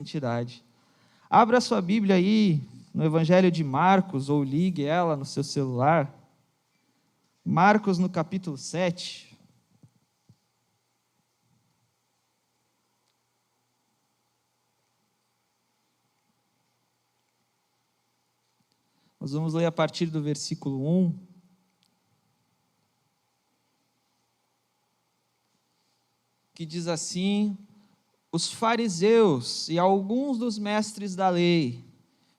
entidade. Abra sua Bíblia aí no Evangelho de Marcos, ou ligue ela no seu celular. Marcos, no capítulo 7. Nós vamos ler a partir do versículo 1. Que diz assim: os fariseus e alguns dos mestres da lei,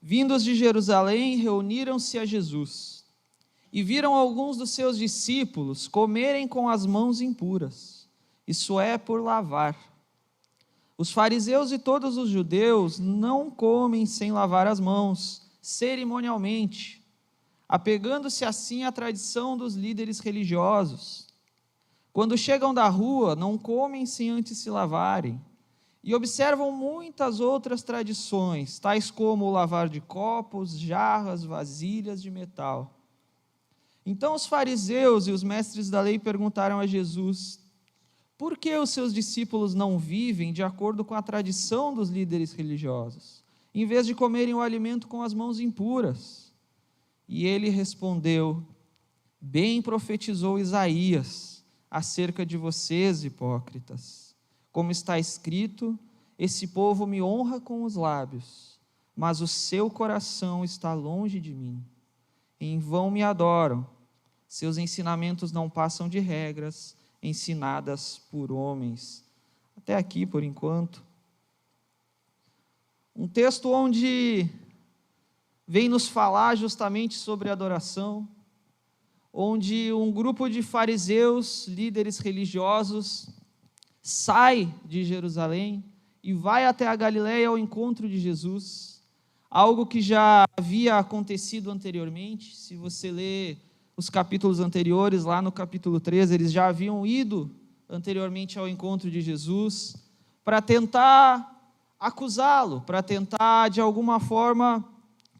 vindos de Jerusalém, reuniram-se a Jesus, e viram alguns dos seus discípulos comerem com as mãos impuras, isso é, por lavar. Os fariseus e todos os judeus não comem sem lavar as mãos, cerimonialmente, apegando-se assim à tradição dos líderes religiosos. Quando chegam da rua, não comem sem antes se lavarem, e observam muitas outras tradições, tais como o lavar de copos, jarras, vasilhas de metal. Então os fariseus e os mestres da lei perguntaram a Jesus: por que os seus discípulos não vivem de acordo com a tradição dos líderes religiosos, em vez de comerem o alimento com as mãos impuras? E ele respondeu: bem profetizou Isaías acerca de vocês, hipócritas. Como está escrito: esse povo me honra com os lábios, mas o seu coração está longe de mim. Em vão me adoram, seus ensinamentos não passam de regras ensinadas por homens. Até aqui, por enquanto. Um texto onde vem nos falar justamente sobre adoração, onde um grupo de fariseus, líderes religiosos, sai de Jerusalém e vai até a Galileia ao encontro de Jesus, algo que já havia acontecido anteriormente. Se você ler os capítulos anteriores, lá no capítulo 13, eles já haviam ido anteriormente ao encontro de Jesus para tentar acusá-lo, para tentar de alguma forma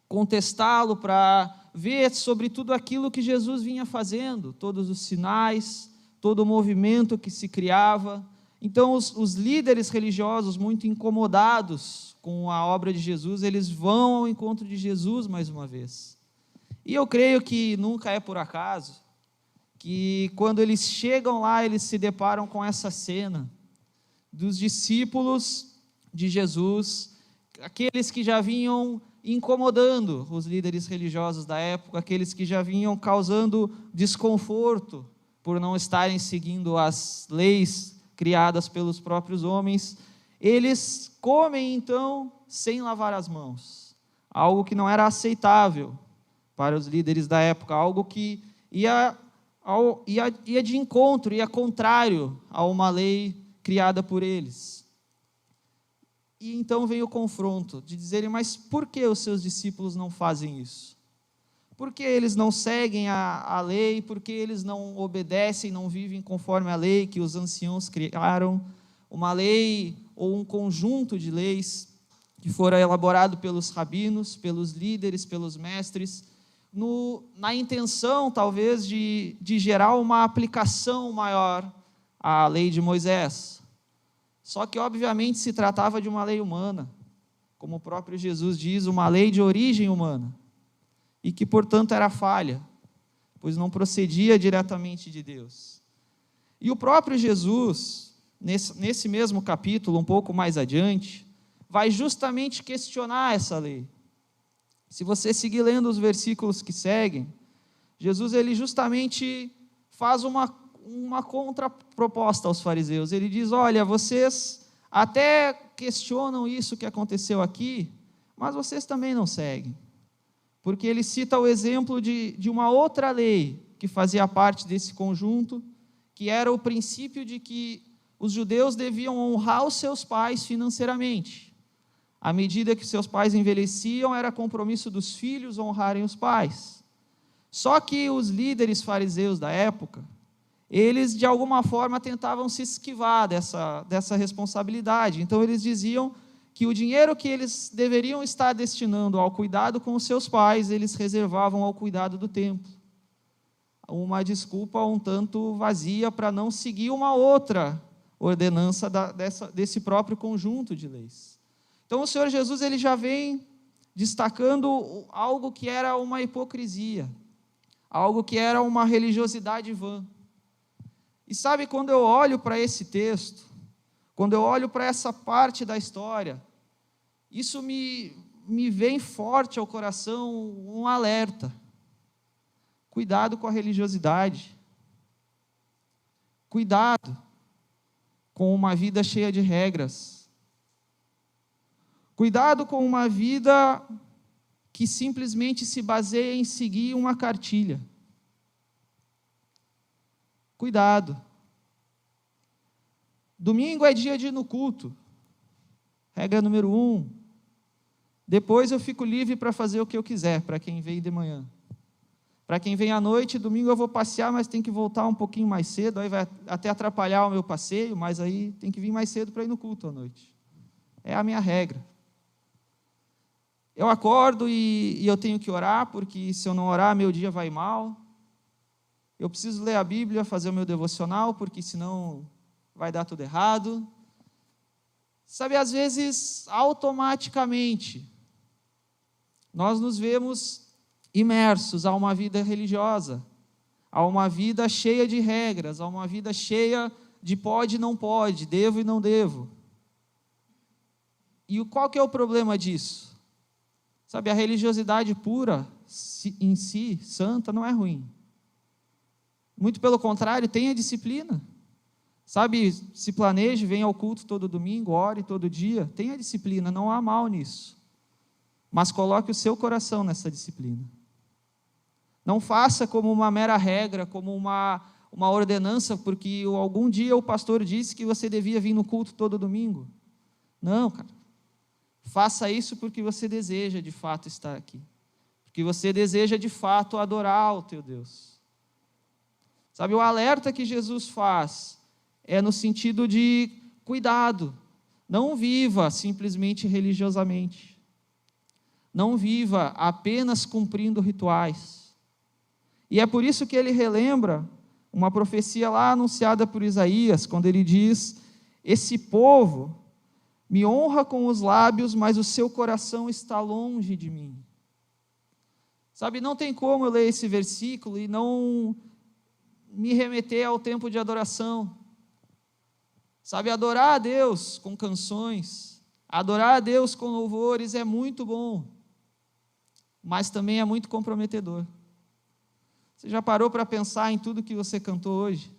contestá-lo, para ver sobre tudo aquilo que Jesus vinha fazendo, todos os sinais, todo o movimento que se criava. Então os líderes religiosos, muito incomodados com a obra de Jesus, eles vão ao encontro de Jesus mais uma vez. E eu creio que nunca é por acaso que quando eles chegam lá, eles se deparam com essa cena dos discípulos de Jesus, aqueles que já vinham incomodando os líderes religiosos da época, aqueles que já vinham causando desconforto por não estarem seguindo as leis criadas pelos próprios homens. Eles comem então sem lavar as mãos, algo que não era aceitável para os líderes da época, algo que ia de encontro, ia contrário a uma lei criada por eles. E então vem o confronto de dizerem: mas por que os seus discípulos não fazem isso? Por que eles não seguem a lei? Por que eles não obedecem, não vivem conforme a lei que os anciãos criaram? Uma lei ou um conjunto de leis que fora elaborado pelos rabinos, pelos líderes, pelos mestres, na intenção, talvez, de gerar uma aplicação maior à lei de Moisés. Só que, obviamente, se tratava de uma lei humana, como o próprio Jesus diz, uma lei de origem humana, e que, portanto, era falha, pois não procedia diretamente de Deus. E o próprio Jesus, nesse mesmo capítulo, um pouco mais adiante, vai justamente questionar essa lei. Se você seguir lendo os versículos que seguem, Jesus ele justamente faz uma contraproposta aos fariseus. Ele diz: olha, vocês até questionam isso que aconteceu aqui, mas vocês também não seguem. Porque ele cita o exemplo de uma outra lei que fazia parte desse conjunto, que era o princípio de que os judeus deviam honrar os seus pais financeiramente. À medida que seus pais envelheciam, era compromisso dos filhos honrarem os pais. Só que os líderes fariseus da época, eles de alguma forma tentavam se esquivar dessa responsabilidade. Então eles diziam que o dinheiro que eles deveriam estar destinando ao cuidado com os seus pais, eles reservavam ao cuidado do templo. Uma desculpa um tanto vazia para não seguir uma outra ordenança desse próprio conjunto de leis. Então o Senhor Jesus ele já vem destacando algo que era uma hipocrisia, algo que era uma religiosidade vã. E sabe, quando eu olho para esse texto, quando eu olho para essa parte da história, isso me vem forte ao coração um alerta. Cuidado com a religiosidade. Cuidado com uma vida cheia de regras. Cuidado com uma vida que simplesmente se baseia em seguir uma cartilha. Cuidado. Domingo é dia de ir no culto. Regra número 1. Depois eu fico livre para fazer o que eu quiser, para quem veio de manhã. Para quem vem à noite, domingo eu vou passear, mas tem que voltar um pouquinho mais cedo, aí vai até atrapalhar o meu passeio, mas aí tem que vir mais cedo para ir no culto à noite. É a minha regra. Eu acordo e eu tenho que orar, porque se eu não orar, meu dia vai mal. Eu preciso ler a Bíblia, fazer o meu devocional, porque senão vai dar tudo errado. Sabe, às vezes, automaticamente, nós nos vemos imersos a uma vida religiosa, a uma vida cheia de regras, a uma vida cheia de pode e não pode, devo e não devo. E qual que é o problema disso? Sabe, a religiosidade pura, em si, santa, não é ruim. Muito pelo contrário, tenha disciplina. Sabe, se planeje, venha ao culto todo domingo, ore todo dia, tenha disciplina, não há mal nisso. Mas coloque o seu coração nessa disciplina. Não faça como uma mera regra, como uma ordenança, porque algum dia o pastor disse que você devia vir no culto todo domingo. Não, cara. Faça isso porque você deseja de fato estar aqui. Porque você deseja de fato adorar o teu Deus. Sabe, o alerta que Jesus faz é no sentido de cuidado. Não viva simplesmente religiosamente. Não viva apenas cumprindo rituais. E é por isso que ele relembra uma profecia lá anunciada por Isaías, quando ele diz: esse povo me honra com os lábios, mas o seu coração está longe de mim. Sabe, não tem como eu ler esse versículo e não me remeter ao tempo de adoração. Sabe, adorar a Deus com canções, adorar a Deus com louvores é muito bom, mas também é muito comprometedor. Você já parou para pensar em tudo que você cantou hoje?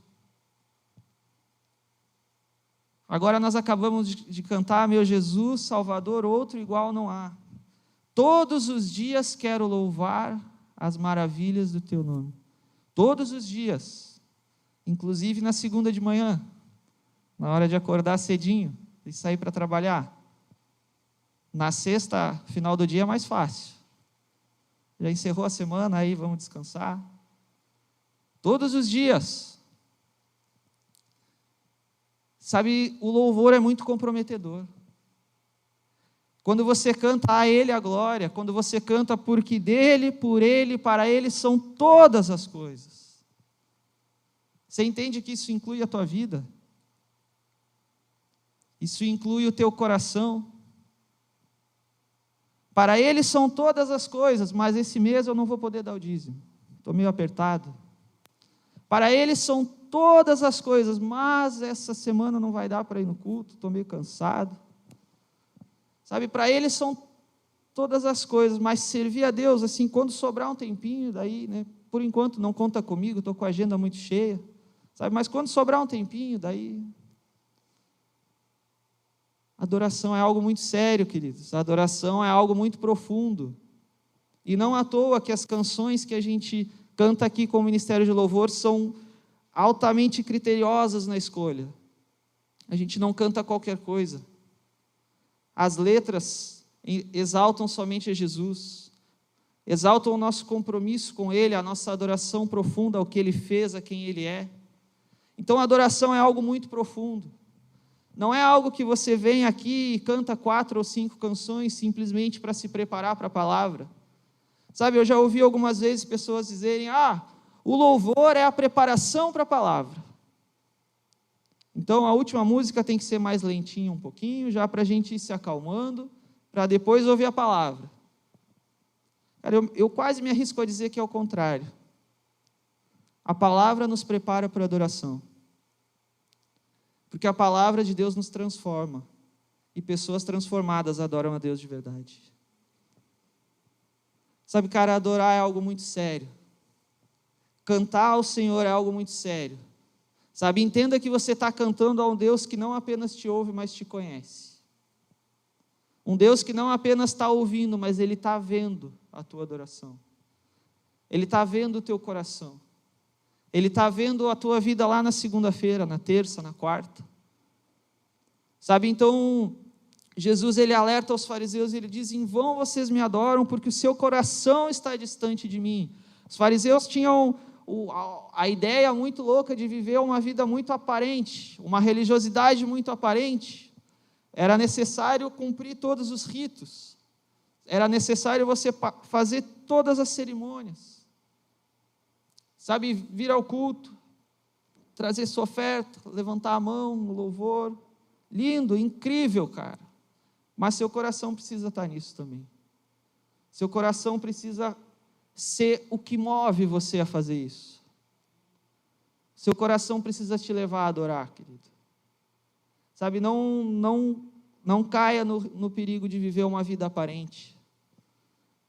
Agora nós acabamos de cantar: meu Jesus, Salvador, outro igual não há. Todos os dias quero louvar as maravilhas do teu nome. Todos os dias, inclusive na segunda de manhã, na hora de acordar cedinho e sair para trabalhar. Na sexta, final do dia, é mais fácil. Já encerrou a semana, aí vamos descansar. Todos os dias. Sabe, o louvor é muito comprometedor. Quando você canta a Ele a glória, quando você canta porque dEle, por Ele, para Ele são todas as coisas. Você entende que isso inclui a tua vida? Isso inclui o teu coração. Para Ele são todas as coisas, mas esse mês eu não vou poder dar o dízimo. Estou meio apertado. Para Ele são todas as coisas, mas essa semana não vai dar para ir no culto, estou meio cansado. Sabe, para Ele são todas as coisas, mas servir a Deus, assim, quando sobrar um tempinho, daí, né, por enquanto não conta comigo, estou com a agenda muito cheia, sabe, mas quando sobrar um tempinho, daí... Adoração é algo muito sério, queridos, a adoração é algo muito profundo, e não à toa que as canções que a gente canta aqui com o Ministério de Louvor são altamente criteriosas na escolha. A gente não canta qualquer coisa. As letras exaltam somente a Jesus, exaltam o nosso compromisso com Ele, a nossa adoração profunda ao que Ele fez, a quem Ele é. Então a adoração é algo muito profundo. Não é algo que você vem aqui e canta 4 ou 5 canções simplesmente para se preparar para a palavra. Sabe, eu já ouvi algumas vezes pessoas dizerem: o louvor é a preparação para a palavra. Então a última música tem que ser mais lentinha um pouquinho, já para a gente ir se acalmando, para depois ouvir a palavra. Cara, eu quase me arrisco a dizer que é o contrário. A palavra nos prepara para a adoração. Porque a palavra de Deus nos transforma. E pessoas transformadas adoram a Deus de verdade. Sabe, cara, adorar é algo muito sério. Cantar ao Senhor é algo muito sério. Sabe, entenda que você está cantando a um Deus que não apenas te ouve, mas te conhece. Um Deus que não apenas está ouvindo, mas Ele está vendo a tua adoração. Ele está vendo o teu coração. Ele está vendo a tua vida lá na segunda-feira, na terça, na quarta. Sabe, então, Jesus, Ele alerta aos fariseus, Ele diz, em vão vocês me adoram, porque o seu coração está distante de mim. Os fariseus tinham a ideia muito louca de viver uma vida muito aparente, uma religiosidade muito aparente. Era necessário cumprir todos os ritos. Era necessário você fazer todas as cerimônias. Sabe, vir ao culto, trazer sua oferta, levantar a mão no louvor. Lindo, incrível, cara. Mas seu coração precisa estar nisso também. Seu coração precisa ser o que move você a fazer isso. Seu coração precisa te levar a adorar, querido. Sabe, não caia no perigo de viver uma vida aparente.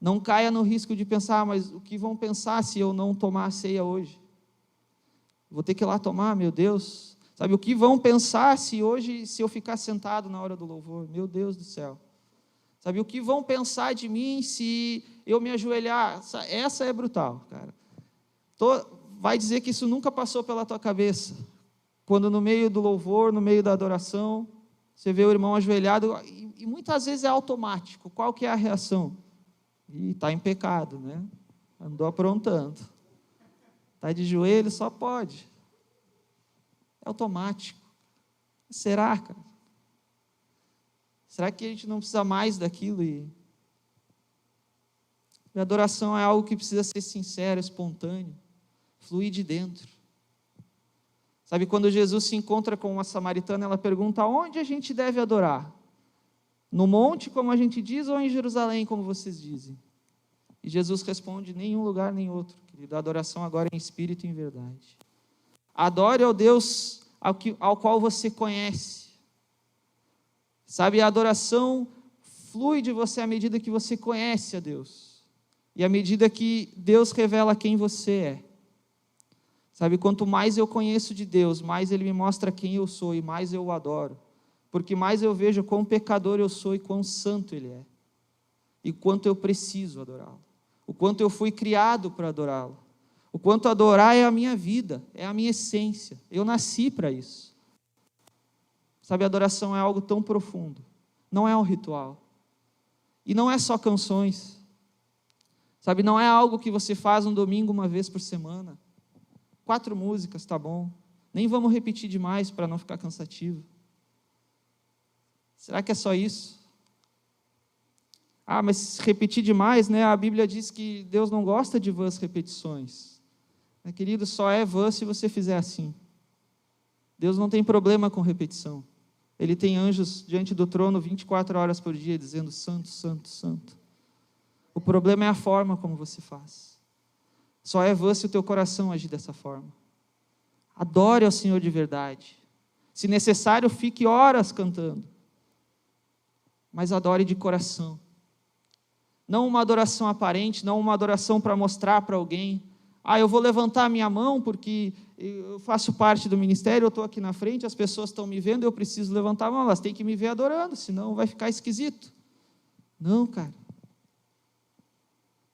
Não caia no risco de pensar, mas o que vão pensar se eu não tomar a ceia hoje? Vou ter que ir lá tomar, meu Deus. Sabe, o que vão pensar se eu ficar sentado na hora do louvor? Meu Deus do céu. Sabe, o que vão pensar de mim se eu me ajoelhar? Essa é brutal, cara. Vai dizer que isso nunca passou pela tua cabeça. Quando no meio do louvor, no meio da adoração, você vê o irmão ajoelhado, e muitas vezes é automático. Qual que é a reação? Está em pecado, né? Andou aprontando. Está de joelho, só pode. É automático. Será, cara? Será que a gente não precisa mais daquilo? A adoração é algo que precisa ser sincero, espontâneo, fluir de dentro. Sabe, quando Jesus se encontra com uma samaritana, ela pergunta, onde a gente deve adorar? No monte, como a gente diz, ou em Jerusalém, como vocês dizem? E Jesus responde, nenhum lugar nem outro, querido. A adoração agora é em espírito e em verdade. Adore ao Deus ao qual você conhece. Sabe, a adoração flui de você à medida que você conhece a Deus. E à medida que Deus revela quem você é. Sabe, quanto mais eu conheço de Deus, mais Ele me mostra quem eu sou e mais eu o adoro. Porque mais eu vejo quão pecador eu sou e quão santo Ele é. E quanto eu preciso adorá-lo. O quanto eu fui criado para adorá-lo. O quanto adorar é a minha vida, é a minha essência. Eu nasci para isso. Sabe, a adoração é algo tão profundo. Não é um ritual. E não é só canções. Sabe, não é algo que você faz um domingo uma vez por semana. 4 músicas, tá bom. Nem vamos repetir demais para não ficar cansativo. Será que é só isso? Ah, mas se repetir demais, né? A Bíblia diz que Deus não gosta de vãs repetições. Querido, só é vã se você fizer assim. Deus não tem problema com repetição. Ele tem anjos diante do trono 24 horas por dia, dizendo santo, santo, santo. O problema é a forma como você faz. Só é vã se o teu coração agir dessa forma. Adore ao Senhor de verdade. Se necessário, fique horas cantando. Mas adore de coração. Não uma adoração aparente, não uma adoração para mostrar para alguém. Ah, eu vou levantar a minha mão porque eu faço parte do ministério, eu estou aqui na frente, as pessoas estão me vendo, eu preciso levantar a mão, elas têm que me ver adorando, senão vai ficar esquisito. Não, cara.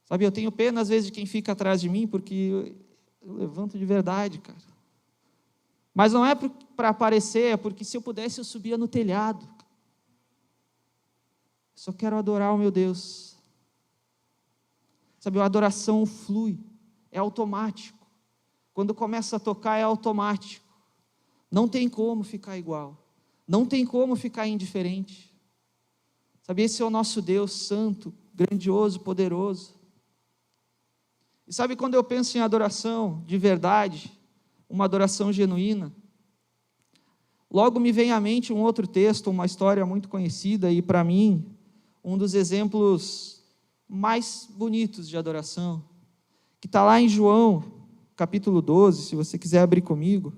Sabe, eu tenho pena às vezes de quem fica atrás de mim, porque eu levanto de verdade, cara. Mas não é para aparecer, é porque se eu pudesse eu subia no telhado. Só quero adorar o meu Deus. Sabe, a adoração flui, é automático. Quando começa a tocar é automático. Não tem como ficar igual. Não tem como ficar indiferente. Sabe, esse é o nosso Deus santo, grandioso, poderoso. E sabe, quando eu penso em adoração de verdade, uma adoração genuína, logo me vem à mente um outro texto, uma história muito conhecida, e para mim, um dos exemplos mais bonitos de adoração, que está lá em João, capítulo 12, se você quiser abrir comigo.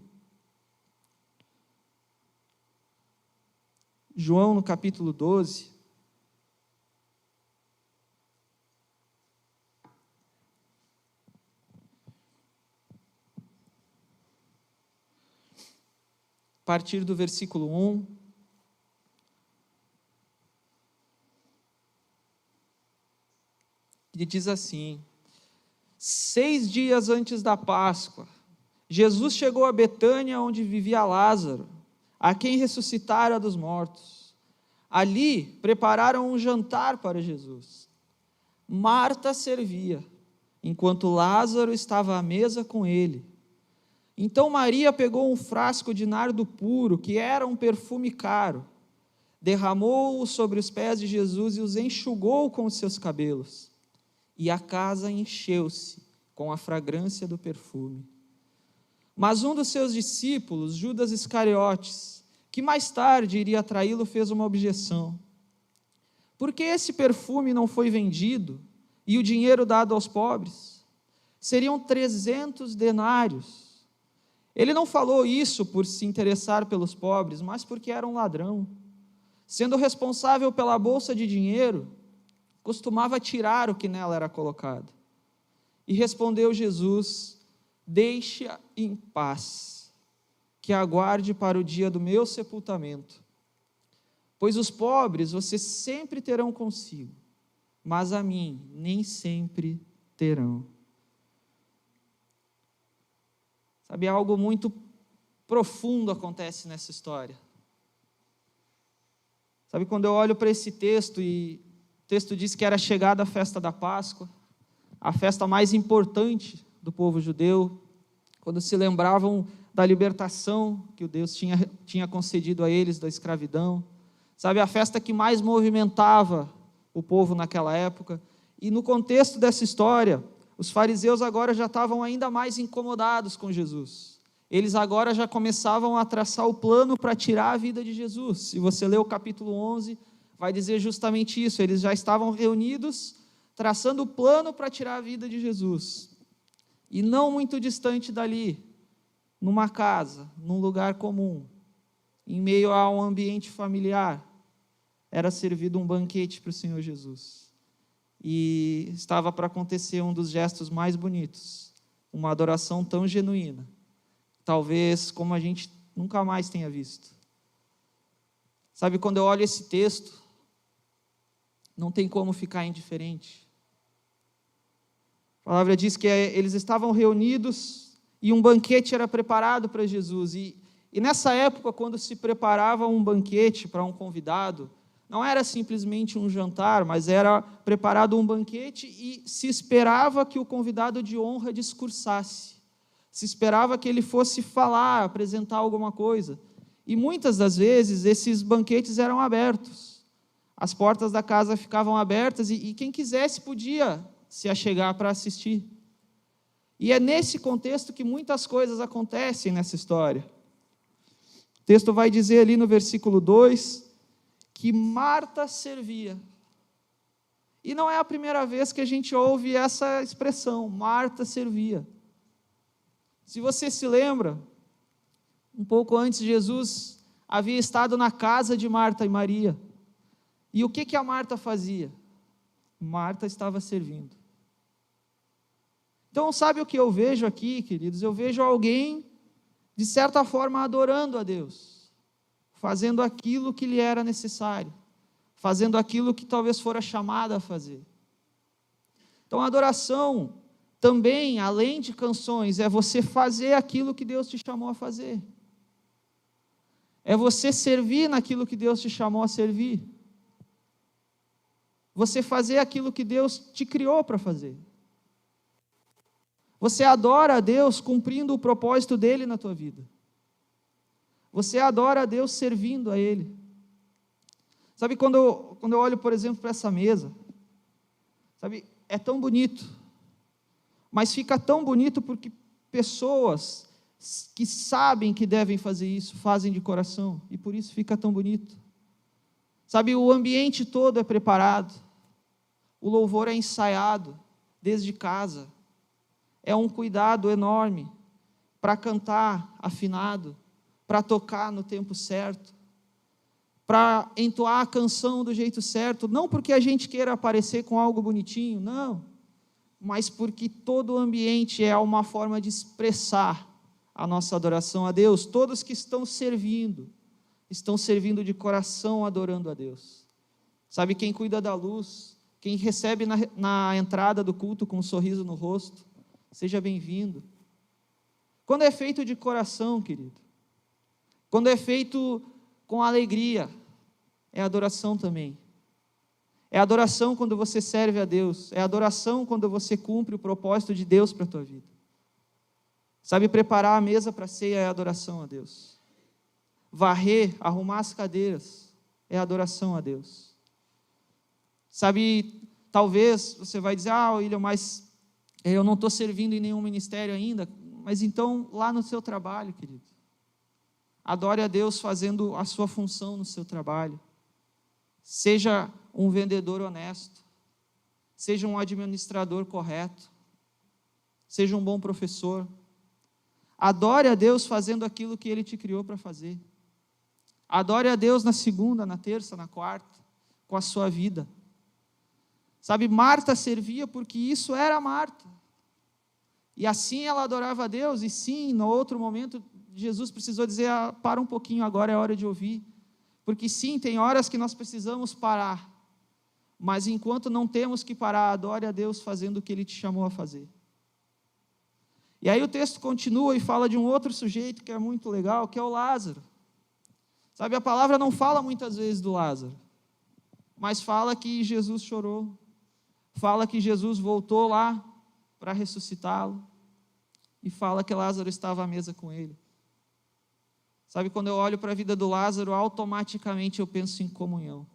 João, no capítulo 12. A partir do versículo 1. Ele diz assim: 6 dias antes da Páscoa, Jesus chegou a Betânia, onde vivia Lázaro, a quem ressuscitara dos mortos. Ali prepararam um jantar para Jesus. Marta servia, enquanto Lázaro estava à mesa com ele. Então Maria pegou um frasco de nardo puro, que era um perfume caro, derramou-o sobre os pés de Jesus e os enxugou com os seus cabelos. E a casa encheu-se com a fragrância do perfume. Mas um dos seus discípulos, Judas Iscariotes, que mais tarde iria traí-lo, fez uma objeção. Por que esse perfume não foi vendido e o dinheiro dado aos pobres? Seriam 300 denários. Ele não falou isso por se interessar pelos pobres, mas porque era um ladrão. Sendo responsável pela bolsa de dinheiro, costumava tirar o que nela era colocado. E respondeu Jesus: deixe-a em paz, que aguarde para o dia do meu sepultamento. Pois os pobres vocês sempre terão consigo, mas a mim nem sempre terão. Sabe, algo muito profundo acontece nessa história. Sabe, quando eu olho para esse texto, e o texto diz que era chegada a festa da Páscoa, a festa mais importante do povo judeu, quando se lembravam da libertação que o Deus tinha concedido a eles da escravidão, sabe, a festa que mais movimentava o povo naquela época. E no contexto dessa história, os fariseus agora já estavam ainda mais incomodados com Jesus. Eles agora já começavam a traçar o plano para tirar a vida de Jesus. Se você ler o capítulo 11, vai dizer justamente isso. Eles já estavam reunidos, traçando o plano para tirar a vida de Jesus. E não muito distante dali, numa casa, num lugar comum, em meio a um ambiente familiar, era servido um banquete para o Senhor Jesus. E estava para acontecer um dos gestos mais bonitos, uma adoração tão genuína, talvez como a gente nunca mais tenha visto. Sabe, quando eu olho esse texto, não tem como ficar indiferente. A palavra diz que eles estavam reunidos e um banquete era preparado para Jesus. E nessa época, quando se preparava um banquete para um convidado, não era simplesmente um jantar, mas era preparado um banquete e se esperava que o convidado de honra discursasse. Se esperava que ele fosse falar, apresentar alguma coisa. E muitas das vezes esses banquetes eram abertos. As portas da casa ficavam abertas e quem quisesse podia se achegar para assistir. E é nesse contexto que muitas coisas acontecem nessa história. O texto vai dizer ali no versículo 2, que Marta servia. E não é a primeira vez que a gente ouve essa expressão, Marta servia. Se você se lembra, um pouco antes Jesus havia estado na casa de Marta e Maria. E o que a Marta fazia? Marta estava servindo. Então, sabe o que eu vejo aqui, queridos? Eu vejo alguém, de certa forma, adorando a Deus, fazendo aquilo que lhe era necessário, fazendo aquilo que talvez fora chamada a fazer. Então, a adoração também, além de canções, é você fazer aquilo que Deus te chamou a fazer. É você servir naquilo que Deus te chamou a servir. Você fazer aquilo que Deus te criou para fazer. Você adora a Deus cumprindo o propósito dele na tua vida. Você adora a Deus servindo a Ele. Sabe, quando eu olho, por exemplo, para essa mesa, sabe, é tão bonito, mas fica tão bonito porque pessoas que sabem que devem fazer isso, fazem de coração, e por isso fica tão bonito. Sabe, o ambiente todo é preparado, o louvor é ensaiado desde casa, é um cuidado enorme para cantar afinado, para tocar no tempo certo, para entoar a canção do jeito certo, não porque a gente queira aparecer com algo bonitinho, não, mas porque todo o ambiente é uma forma de expressar a nossa adoração a Deus. Todos que estão servindo de coração adorando a Deus. Sabe, quem cuida da luz, quem recebe na entrada do culto com um sorriso no rosto, seja bem-vindo. Quando é feito de coração, querido, quando é feito com alegria, é adoração também. É adoração quando você serve a Deus, é adoração quando você cumpre o propósito de Deus para a tua vida. Sabe, preparar a mesa para a ceia é adoração a Deus. Varrer, arrumar as cadeiras, é adoração a Deus. Sabe, talvez você vai dizer, William, mas eu não estou servindo em nenhum ministério ainda. Mas então, lá no seu trabalho, querido, adore a Deus fazendo a sua função no seu trabalho. Seja um vendedor honesto, seja um administrador correto, seja um bom professor. Adore a Deus fazendo aquilo que Ele te criou para fazer. Adore a Deus na segunda, na terça, na quarta, com a sua vida. Sabe, Marta servia porque isso era Marta. E assim ela adorava a Deus, e sim, no outro momento, Jesus precisou dizer, para um pouquinho, agora é hora de ouvir. Porque sim, tem horas que nós precisamos parar, mas enquanto não temos que parar, adore a Deus fazendo o que Ele te chamou a fazer. E aí o texto continua e fala de um outro sujeito que é muito legal, que é o Lázaro. Sabe, a palavra não fala muitas vezes do Lázaro, mas fala que Jesus chorou, fala que Jesus voltou lá para ressuscitá-lo, e fala que Lázaro estava à mesa com ele. Sabe, quando eu olho para a vida do Lázaro, automaticamente eu penso em comunhão.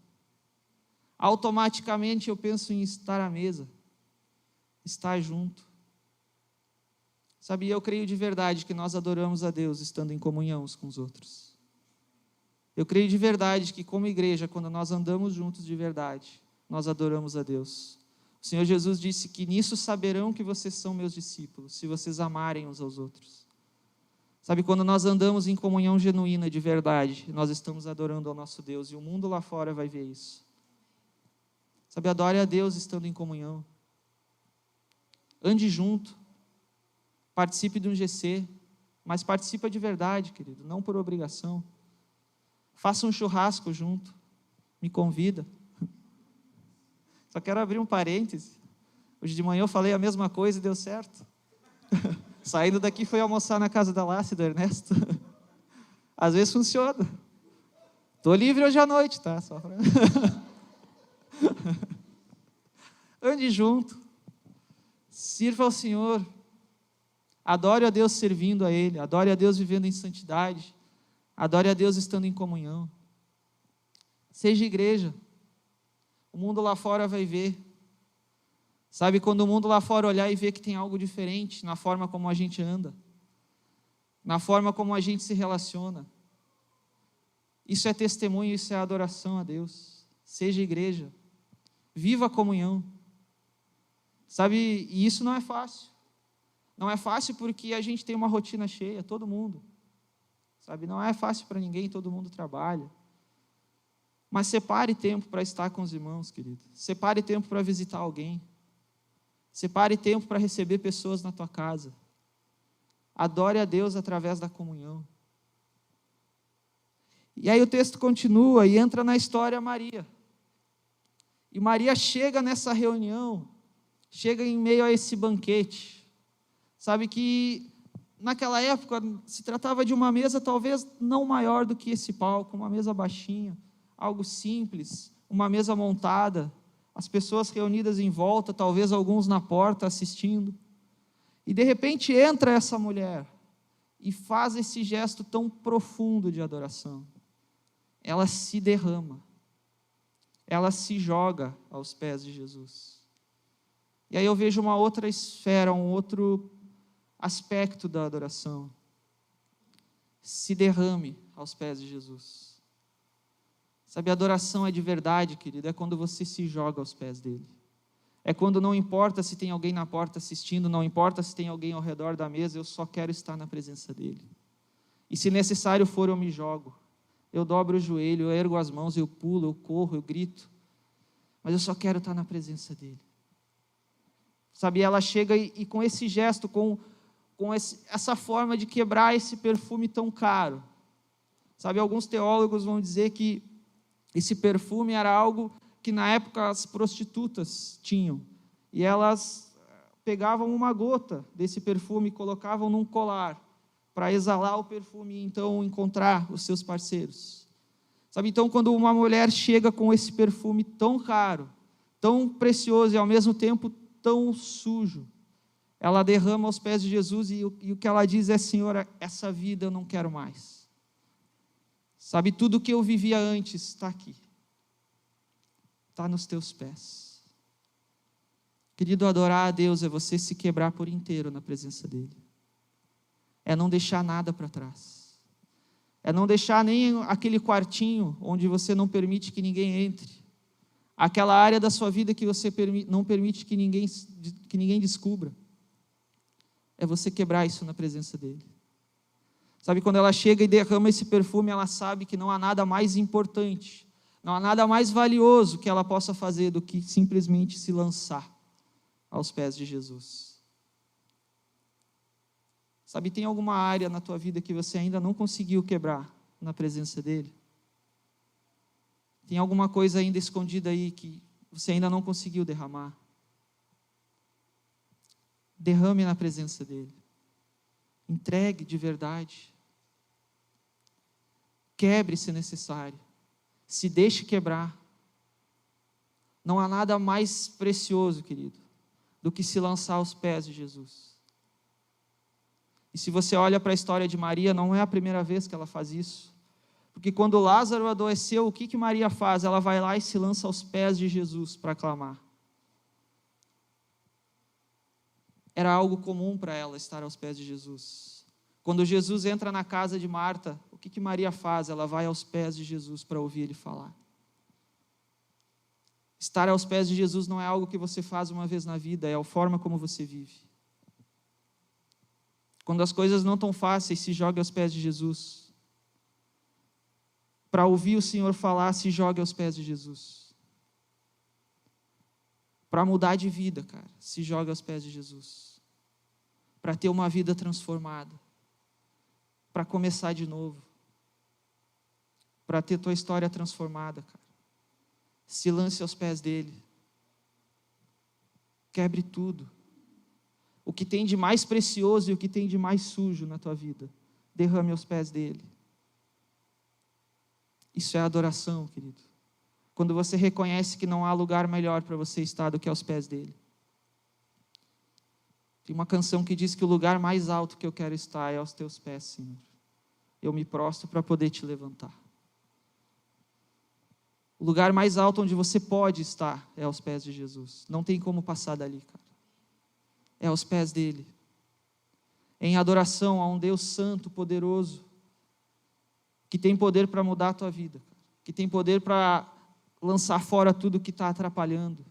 Automaticamente eu penso em estar à mesa, estar junto. Sabe, eu creio de verdade que nós adoramos a Deus estando em comunhão uns com os outros. Eu creio de verdade que como igreja, quando nós andamos juntos de verdade, nós adoramos a Deus. O Senhor Jesus disse que nisso saberão que vocês são meus discípulos, se vocês amarem uns aos outros. Sabe, quando nós andamos em comunhão genuína de verdade, nós estamos adorando ao nosso Deus, e o mundo lá fora vai ver isso. Sabe, adore a Deus estando em comunhão. Ande junto. Participe de um GC, mas participa de verdade, querido, não por obrigação. Faça um churrasco junto, me convida. Só quero abrir um parêntese. Hoje de manhã eu falei a mesma coisa e deu certo. Saindo daqui foi almoçar na casa da Lácia e do Ernesto. Às vezes funciona. Estou livre hoje à noite, tá? Só pra... Ande junto. Sirva ao Senhor. Adore a Deus servindo a Ele. Adore a Deus vivendo em santidade. Adore a Deus estando em comunhão. Seja igreja. O mundo lá fora vai ver. Sabe, quando o mundo lá fora olhar e ver que tem algo diferente na forma como a gente anda, na forma como a gente se relaciona, isso é testemunho, isso é adoração a Deus. Seja igreja. Viva a comunhão. Sabe, e isso não é fácil. Não é fácil porque a gente tem uma rotina cheia, todo mundo. Sabe, não é fácil para ninguém, todo mundo trabalha. Mas separe tempo para estar com os irmãos, querido. Separe tempo para visitar alguém. Separe tempo para receber pessoas na tua casa. Adore a Deus através da comunhão. E aí o texto continua e entra na história Maria. E Maria chega nessa reunião, chega em meio a esse banquete. Sabe que naquela época se tratava de uma mesa talvez não maior do que esse palco, uma mesa baixinha, algo simples, uma mesa montada, as pessoas reunidas em volta, talvez alguns na porta assistindo. E de repente entra essa mulher e faz esse gesto tão profundo de adoração. Ela se derrama, ela se joga aos pés de Jesus. E aí eu vejo uma outra esfera, um outro aspecto da adoração. Se derrame aos pés de Jesus. Sabe, a adoração é de verdade, querido, é quando você se joga aos pés dele. É quando não importa se tem alguém na porta assistindo, não importa se tem alguém ao redor da mesa, eu só quero estar na presença dele. E se necessário for, eu me jogo. Eu dobro o joelho, eu ergo as mãos, eu pulo, eu corro, eu grito. Mas eu só quero estar na presença dele. Sabe, ela chega e com esse gesto, com essa forma de quebrar esse perfume tão caro. Sabe, alguns teólogos vão dizer que esse perfume era algo que na época as prostitutas tinham. E elas pegavam uma gota desse perfume e colocavam num colar para exalar o perfume e então encontrar os seus parceiros. Sabe, então quando uma mulher chega com esse perfume tão caro, tão precioso e ao mesmo tempo tão sujo, ela derrama aos pés de Jesus e o que ela diz é: Senhor, essa vida eu não quero mais. Sabe, tudo que eu vivia antes está aqui. Está nos teus pés. Querido, adorar a Deus é você se quebrar por inteiro na presença dEle. É não deixar nada para trás. É não deixar nem aquele quartinho onde você não permite que ninguém entre. Aquela área da sua vida que você não permite que ninguém descubra. É você quebrar isso na presença dEle. Sabe, quando ela chega e derrama esse perfume, ela sabe que não há nada mais importante, não há nada mais valioso que ela possa fazer do que simplesmente se lançar aos pés de Jesus. Sabe, tem alguma área na tua vida que você ainda não conseguiu quebrar na presença dEle? Tem alguma coisa ainda escondida aí que você ainda não conseguiu derramar? Derrame na presença dEle. Entregue de verdade. Quebre se necessário. Se deixe quebrar. Não há nada mais precioso, querido, do que se lançar aos pés de Jesus. E se você olha para a história de Maria, não é a primeira vez que ela faz isso. Porque quando Lázaro adoeceu, o que Maria faz? Ela vai lá e se lança aos pés de Jesus para clamar. Era algo comum para ela estar aos pés de Jesus. Quando Jesus entra na casa de Marta, o que Maria faz? Ela vai aos pés de Jesus para ouvir ele falar. Estar aos pés de Jesus não é algo que você faz uma vez na vida, é a forma como você vive. Quando as coisas não estão fáceis, se jogue aos pés de Jesus. Para ouvir o Senhor falar, se jogue aos pés de Jesus. Para mudar de vida, cara, se jogue aos pés de Jesus. Para ter uma vida transformada. Para começar de novo. Para ter tua história transformada, cara. Se lance aos pés dele. Quebre tudo. O que tem de mais precioso e o que tem de mais sujo na tua vida, derrame aos pés dele. Isso é adoração, querido. Quando você reconhece que não há lugar melhor para você estar do que aos pés dele. Tem uma canção que diz que o lugar mais alto que eu quero estar é aos teus pés, Senhor. Eu me prostro para poder te levantar. O lugar mais alto onde você pode estar é aos pés de Jesus. Não tem como passar dali, cara. É aos pés dele. Em adoração a um Deus santo, poderoso, que tem poder para mudar a tua vida, cara. Que tem poder para lançar fora tudo que está atrapalhando,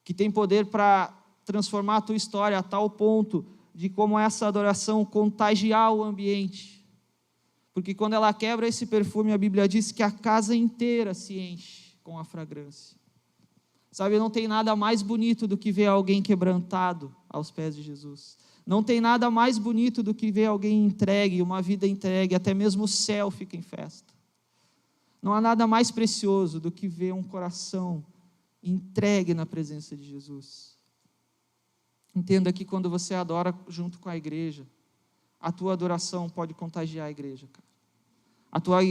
que tem poder para transformar a tua história a tal ponto de como essa adoração contagiar o ambiente, porque quando ela quebra esse perfume, a Bíblia diz que a casa inteira se enche com a fragrância. Sabe, não tem nada mais bonito do que ver alguém quebrantado aos pés de Jesus. Não tem nada mais bonito do que ver alguém entregue, uma vida entregue, até mesmo o céu fica em festa. Não há nada mais precioso do que ver um coração entregue na presença de Jesus. Entenda que quando você adora junto com a igreja, a tua adoração pode contagiar a igreja, cara.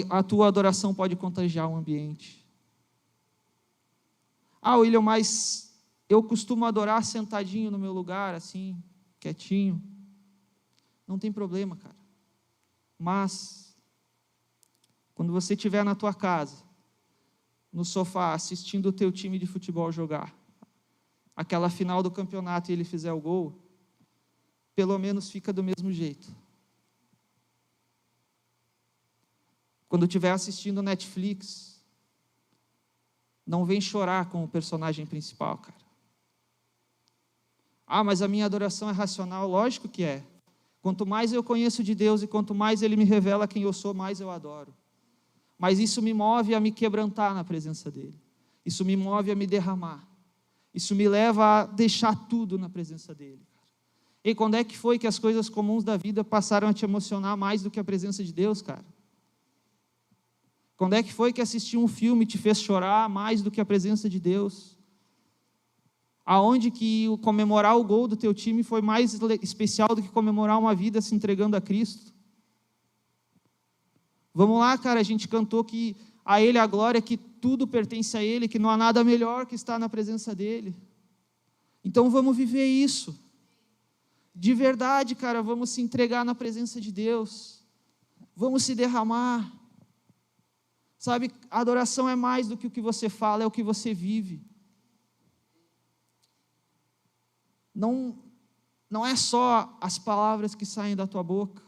A tua adoração pode contagiar o ambiente. Ah, William, mas eu costumo adorar sentadinho no meu lugar, assim, quietinho. Não tem problema, cara. Mas, quando você estiver na tua casa, no sofá, assistindo o teu time de futebol jogar, aquela final do campeonato e ele fizer o gol, pelo menos fica do mesmo jeito. Quando estiver assistindo Netflix, não vem chorar com o personagem principal, cara. Ah, mas a minha adoração é racional. Lógico que é. Quanto mais eu conheço de Deus e quanto mais Ele me revela quem eu sou, mais eu adoro. Mas isso me move a me quebrantar na presença dEle. Isso me move a me derramar. Isso me leva a deixar tudo na presença dEle. E quando é que foi que as coisas comuns da vida passaram a te emocionar mais do que a presença de Deus, cara? Quando é que foi que assistir um filme te fez chorar mais do que a presença de Deus? Aonde que comemorar o gol do teu time foi mais especial do que comemorar uma vida se entregando a Cristo? Vamos lá, cara, a gente cantou que a Ele a glória, que tudo pertence a Ele, que não há nada melhor que estar na presença dEle. Então vamos viver isso. De verdade, cara, vamos se entregar na presença de Deus. Vamos se derramar. Sabe, a adoração é mais do que o que você fala, é o que você vive. Não é só as palavras que saem da tua boca,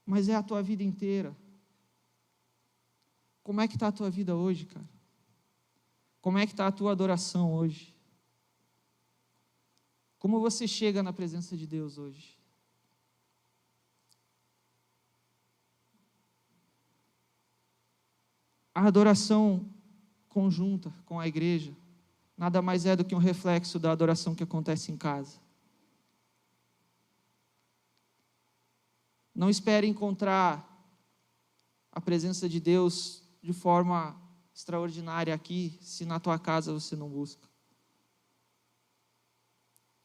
mas é a tua vida inteira. Como é que está a tua vida hoje, cara? Como é que está a tua adoração hoje? Como você chega na presença de Deus hoje? A adoração conjunta com a igreja nada mais é do que um reflexo da adoração que acontece em casa. Não espere encontrar a presença de Deus de forma extraordinária aqui, se na tua casa você não busca.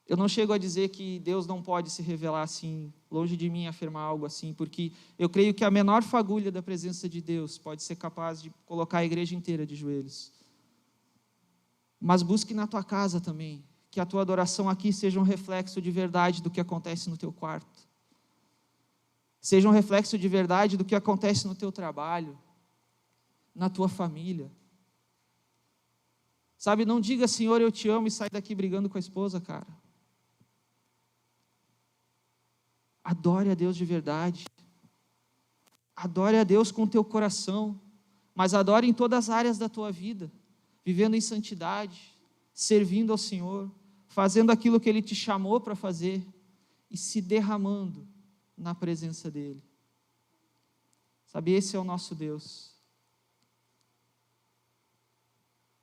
Eu não chego a dizer que Deus não pode se revelar assim, longe de mim afirmar algo assim, porque eu creio que a menor fagulha da presença de Deus pode ser capaz de colocar a igreja inteira de joelhos. Mas busque na tua casa também, que a tua adoração aqui seja um reflexo de verdade do que acontece no teu quarto. Seja um reflexo de verdade do que acontece no teu trabalho, na tua família. Sabe, não diga, Senhor, eu te amo e sai daqui brigando com a esposa, cara. Adore a Deus de verdade. Adore a Deus com o teu coração, mas adore em todas as áreas da tua vida. Vivendo em santidade, servindo ao Senhor, fazendo aquilo que Ele te chamou para fazer e se derramando na presença dEle. Sabe, esse é o nosso Deus.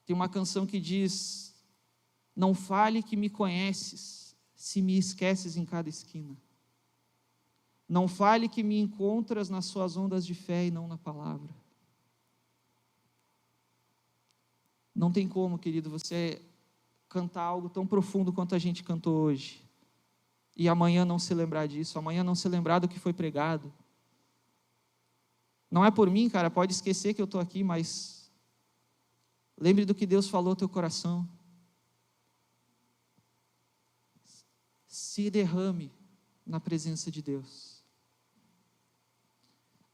Tem uma canção que diz: não fale que me conheces, se me esqueces em cada esquina. Não fale que me encontras nas suas ondas de fé e não na palavra. Não tem como, querido, você cantar algo tão profundo quanto a gente cantou hoje, e amanhã não se lembrar disso, amanhã não se lembrar do que foi pregado. Não é por mim, cara, pode esquecer que eu estou aqui, mas lembre do que Deus falou ao teu coração. Se derrame na presença de Deus.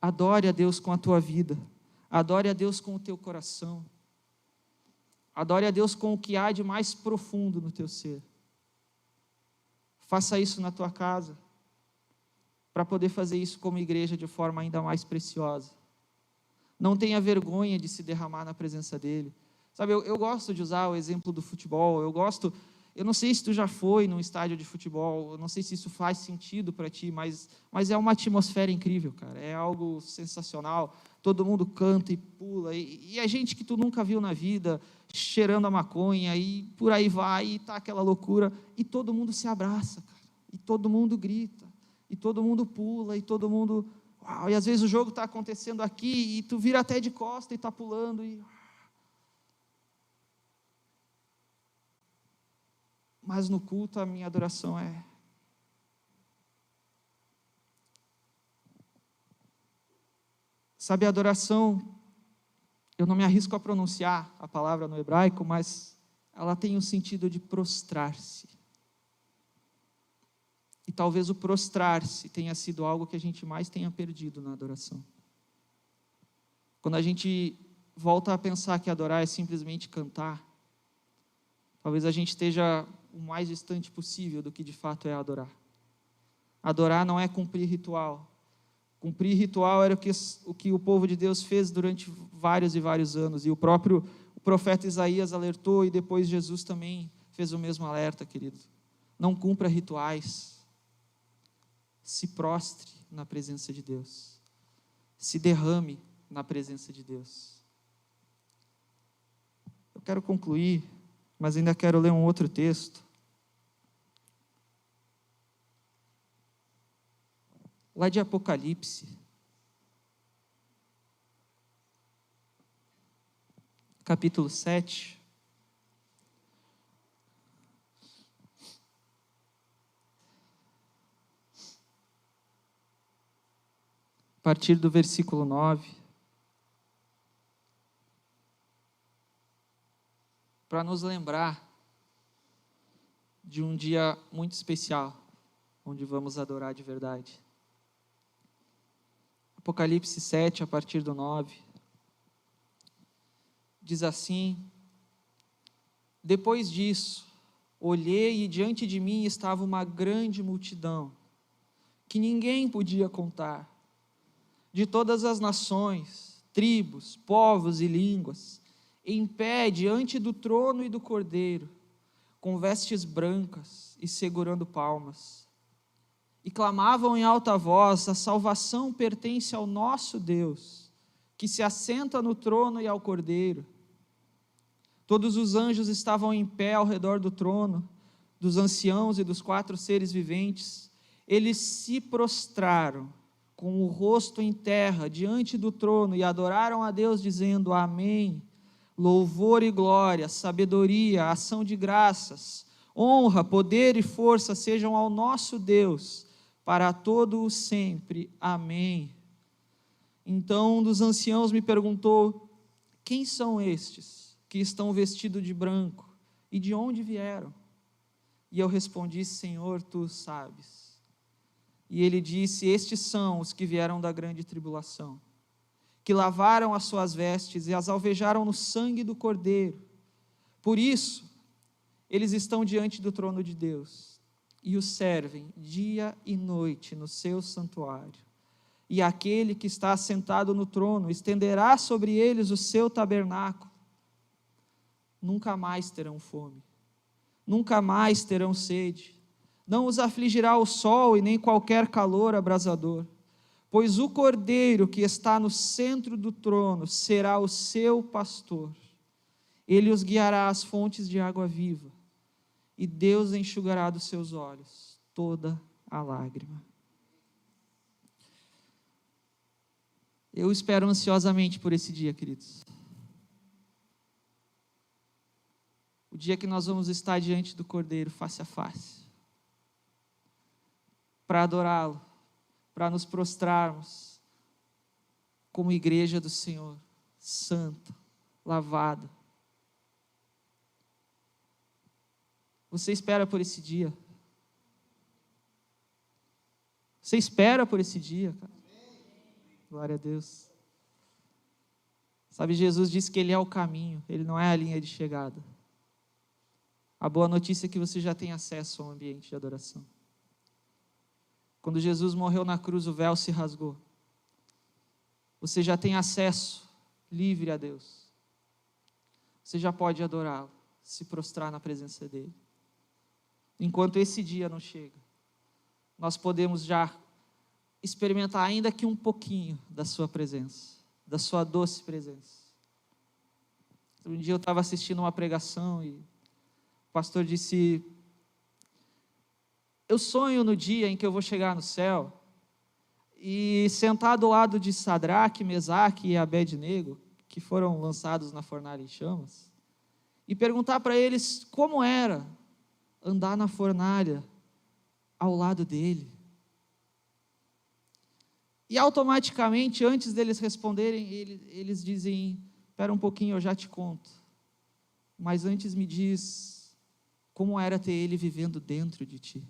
Adore a Deus com a tua vida, adore a Deus com o teu coração. Adore a Deus com o que há de mais profundo no teu ser. Faça isso na tua casa, para poder fazer isso como igreja de forma ainda mais preciosa. Não tenha vergonha de se derramar na presença dEle. Sabe, eu gosto de usar o exemplo do futebol, eu não sei se tu já foi num estádio de futebol, eu não sei se isso faz sentido para ti, mas é uma atmosfera incrível, cara, é algo sensacional. Todo mundo canta e pula, e é gente que tu nunca viu na vida, cheirando a maconha, e por aí vai, e tá aquela loucura, e todo mundo se abraça, cara, e todo mundo grita, e todo mundo pula, e todo mundo, uau, e às vezes o jogo está acontecendo aqui, e tu vira até de costa e está pulando, mas no culto a minha adoração é sabe, a adoração, eu não me arrisco a pronunciar a palavra no hebraico, mas ela tem o sentido de prostrar-se. E talvez o prostrar-se tenha sido algo que a gente mais tenha perdido na adoração. Quando a gente volta a pensar que adorar é simplesmente cantar, talvez a gente esteja o mais distante possível do que de fato é adorar. Adorar não é cumprir ritual. Cumprir ritual era o que o povo de Deus fez durante vários e vários anos, e o próprio profeta Isaías alertou, e depois Jesus também fez o mesmo alerta, querido. Não cumpra rituais, se prostre na presença de Deus, se derrame na presença de Deus. Eu quero concluir, mas ainda quero ler um outro texto. Lá de Apocalipse, capítulo 7, a partir do versículo 9, para nos lembrar de um dia muito especial, onde vamos adorar de verdade. Apocalipse 7, a partir do 9, diz assim: depois disso, olhei e diante de mim estava uma grande multidão, que ninguém podia contar, de todas as nações, tribos, povos e línguas, em pé diante do trono e do Cordeiro, com vestes brancas e segurando palmas. E clamavam em alta voz: a salvação pertence ao nosso Deus, que se assenta no trono e ao Cordeiro. Todos os anjos estavam em pé ao redor do trono, dos anciãos e dos 4 seres viventes. Eles se prostraram, com o rosto em terra, diante do trono, e adoraram a Deus, dizendo: Amém. Louvor e glória, sabedoria, ação de graças, honra, poder e força sejam ao nosso Deus, para todo o sempre. Amém. Então um dos anciãos me perguntou: quem são estes que estão vestidos de branco, e de onde vieram? E eu respondi: Senhor, tu sabes. E ele disse: estes são os que vieram da grande tribulação, que lavaram as suas vestes e as alvejaram no sangue do Cordeiro. Por isso, eles estão diante do trono de Deus, e o servem dia e noite no seu santuário. E aquele que está assentado no trono estenderá sobre eles o seu tabernáculo. Nunca mais terão fome, nunca mais terão sede. Não os afligirá o sol e nem qualquer calor abrasador, pois o Cordeiro que está no centro do trono será o seu pastor. Ele os guiará às fontes de água viva, e Deus enxugará dos seus olhos toda a lágrima. Eu espero ansiosamente por esse dia, queridos. O dia que nós vamos estar diante do Cordeiro, face a face, para adorá-lo, para nos prostrarmos como igreja do Senhor, santa, lavada. Você espera por esse dia? Você espera por esse dia, cara? Glória a Deus. Sabe, Jesus disse que Ele é o caminho, Ele não é a linha de chegada. A boa notícia é que você já tem acesso ao ambiente de adoração. Quando Jesus morreu na cruz, o véu se rasgou. Você já tem acesso livre a Deus. Você já pode adorá-lo, se prostrar na presença dEle. Enquanto esse dia não chega, nós podemos já experimentar ainda que um pouquinho da sua presença, da sua doce presença. Um dia eu estava assistindo uma pregação e o pastor disse: eu sonho no dia em que eu vou chegar no céu e sentar do lado de Sadraque, Mesaque e Abednego, que foram lançados na fornalha em chamas, e perguntar para eles como era andar na fornalha ao lado dele. E automaticamente, antes deles responderem, eles dizem: espera um pouquinho, eu já te conto. Mas antes me diz como era ter ele vivendo dentro de ti.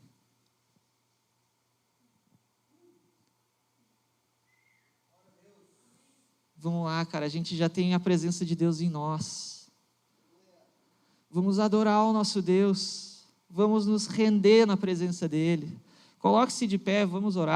Vamos lá, cara, a gente já tem a presença de Deus em nós. Vamos adorar o nosso Deus. Vamos nos render na presença dEle. Coloque-se de pé, vamos orar.